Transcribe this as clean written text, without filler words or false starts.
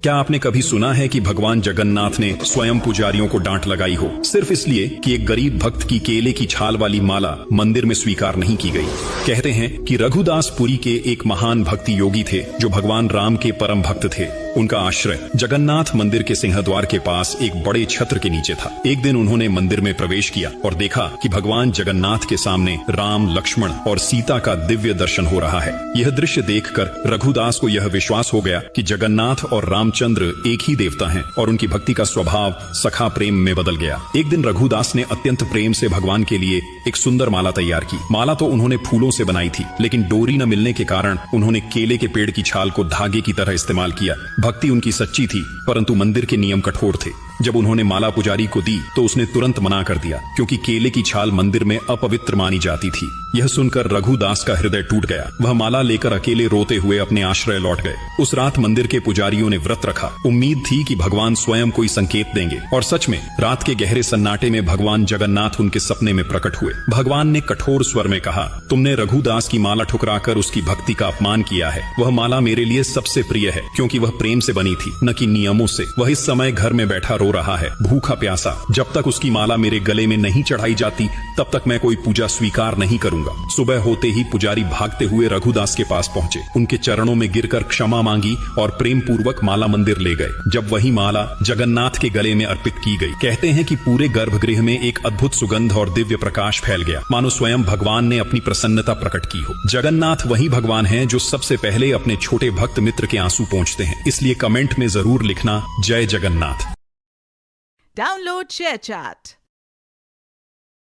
क्या आपने कभी सुना है कि भगवान जगन्नाथ ने स्वयं पुजारियों को डांट लगाई हो सिर्फ इसलिए कि एक गरीब भक्त की केले की छाल वाली माला मंदिर में स्वीकार नहीं की गई? कहते हैं कि रघुदास पुरी के एक महान भक्ति योगी थे जो भगवान राम के परम भक्त थे। उनका आश्रय जगन्नाथ मंदिर के सिंहद्वार के पास एक बड़े छत्र के नीचे था। एक दिन उन्होंने मंदिर में प्रवेश किया और देखा कि भगवान जगन्नाथ के सामने राम, लक्ष्मण और सीता का दिव्य दर्शन हो रहा है। यह दृश्य देखकर रघुदास को यह विश्वास हो गया कि जगन्नाथ और रामचंद्र एक ही देवता हैं और उनकी भक्ति का स्वभाव सखा प्रेम में बदल गया। एक दिन रघुदास ने अत्यंत प्रेम से भगवान के लिए एक सुंदर माला तैयार की। माला तो उन्होंने फूलों से बनाई थी, लेकिन डोरी न मिलने के कारण उन्होंने केले के पेड़ की छाल को धागे की तरह इस्तेमाल किया। भक्ति उनकी सच्ची थी, परंतु मंदिर के नियम कठोर थे। जब उन्होंने माला पुजारी को दी तो उसने तुरंत मना कर दिया, क्योंकि केले की छाल मंदिर में अपवित्र मानी जाती थी। यह सुनकर रघुदास का हृदय टूट गया। वह माला लेकर अकेले रोते हुए अपने आश्रय लौट गए। उस रात मंदिर के पुजारियों ने व्रत रखा। उम्मीद थी कि भगवान स्वयं कोई संकेत देंगे, और सच में रात के गहरे सन्नाटे में भगवान जगन्नाथ उनके सपने में प्रकट हुए। भगवान ने कठोर स्वर में कहा, तुमने रघुदास की माला ठुकराकर उसकी भक्ति का अपमान किया है। वह माला मेरे लिए सबसे प्रिय है, क्योंकि वह प्रेम से बनी थी, न कि नियमों से। वह इस समय घर में बैठा रो रहा है, भूखा प्यासा। जब तक उसकी माला मेरे गले में नहीं चढ़ाई जाती, तब तक मैं कोई पूजा स्वीकार नहीं करूंगा। सुबह होते ही पुजारी भागते हुए रघुदास के पास पहुंचे, उनके चरणों में गिरकर क्षमा मांगी और प्रेम पूर्वक माला मंदिर ले गए। जब वही माला जगन्नाथ के गले में अर्पित की गई, कहते हैं कि पूरे गर्भगृह में एक अद्भुत सुगंध और दिव्य प्रकाश फैल गया, मानो स्वयं भगवान ने अपनी प्रसन्नता प्रकट की हो। जगन्नाथ वही भगवान हैं जो सबसे पहले अपने छोटे भक्त मित्र के आंसू पोंछते हैं। इसलिए कमेंट में जरूर लिखना, जय जगन्नाथ। Download ShareChat.